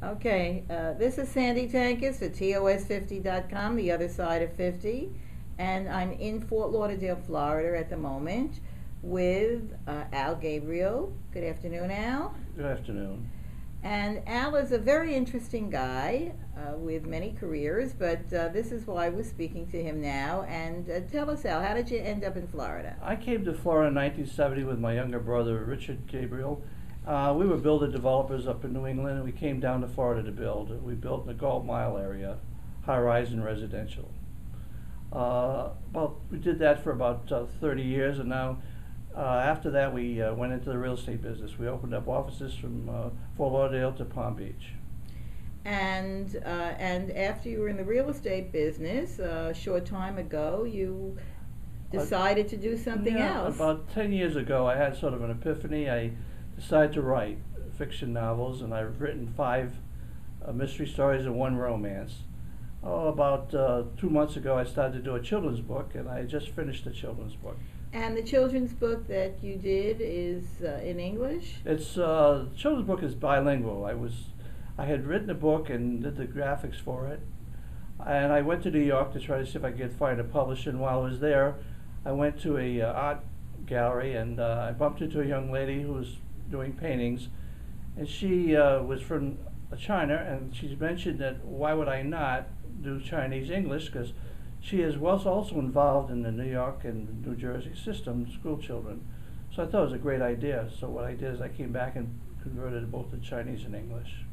Okay, this is Sandy Tankus for TOS50.com, the other side of 50, and I'm in Fort Lauderdale, Florida at the moment with Al Gabrielle. Good afternoon, Al. Good afternoon. And Al is a very interesting guy with many careers, but this is why we're speaking to him now. And tell us, Al, how did you end up in Florida? I came to Florida in 1970 with my younger brother, Richard Gabrielle. We were builder developers up in New England, and we came down to Florida to build. We built in the Gulf Mile area, high-rise and residential. We did that for about 30 years, and now after that we went into the real estate business. We opened up offices from Fort Lauderdale to Palm Beach. And after you were in the real estate business, a short time ago, you decided to do something else. About 10 years ago, I had sort of an epiphany. I decided to write fiction novels, and I've written 5 mystery stories and 1 romance. About 2 months ago, I started to do a children's book, and I just finished the children's book. And the children's book that you did is in English? It's the children's book is bilingual. I had written a book and did the graphics for it, and I went to New York to try to see if I could find a publisher. And while I was there, I went to a art gallery, and I bumped into a young lady who was doing paintings, and she was from China, and she mentioned that why would I not do Chinese English, because she was also involved in the New York and New Jersey system, school children. So I thought it was a great idea. So what I did is I came back and converted it both to Chinese and English.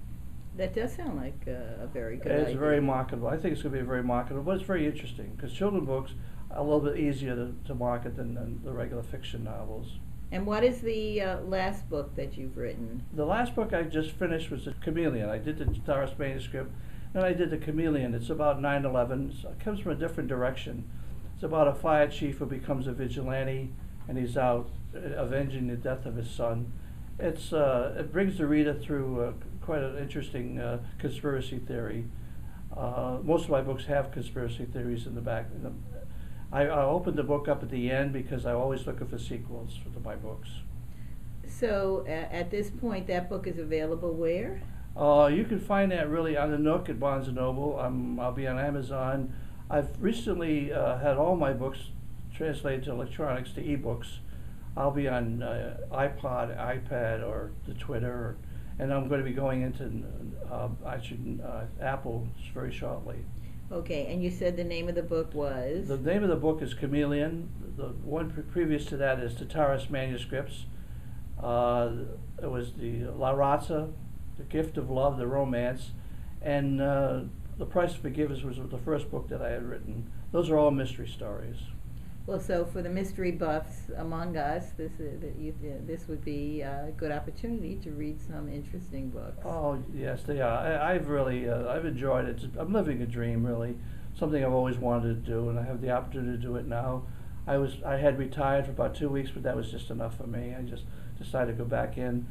That does sound like a very good idea. It's very marketable. I think it's going to be very marketable, but it's very interesting because children's books are a little bit easier to market than the regular fiction novels. And what is the last book that you've written? The last book I just finished was The Chameleon. I did the Taurus manuscript, then I did The Chameleon. It's about 9/11. So it comes from a different direction. It's about a fire chief who becomes a vigilante, and he's out avenging the death of his son. It brings the reader through quite an interesting conspiracy theory. Most of my books have conspiracy theories in the back. I opened the book up at the end because I'm always looking for sequels to my books. So at this point, that book is available where? You can find that really on the Nook at Barnes & Noble. I'll be on Amazon. I've recently had all my books translated to electronics, to ebooks. I'll be on iPod, iPad, or the Twitter, and I'm going to be going into Apple very shortly. Okay, and you said the name of the book was? The name of the book is Chameleon. The one previous to that is the Taurus manuscripts. It was the La Razza, The Gift of Love, the romance, and The Price of Forgiveness was the first book that I had written. Those are all mystery stories. Well, so for the mystery buffs among us, this would be a good opportunity to read some interesting books. Oh yes, they are. I've really I've enjoyed it. I'm living a dream, really, something I've always wanted to do, and I have the opportunity to do it now. I had retired for about 2 weeks, but that was just enough for me. I just decided to go back in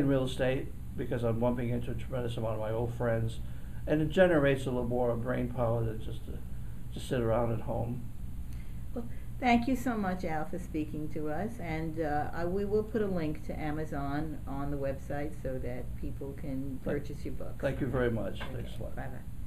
real estate because I'm bumping into a tremendous amount of my old friends, and it generates a little more brain power than just sit around at home. Well, thank you so much, Al, for speaking to us, and we will put a link to Amazon on the website so that people can purchase your books. Thank you very much. Okay. Thanks a lot. Bye-bye.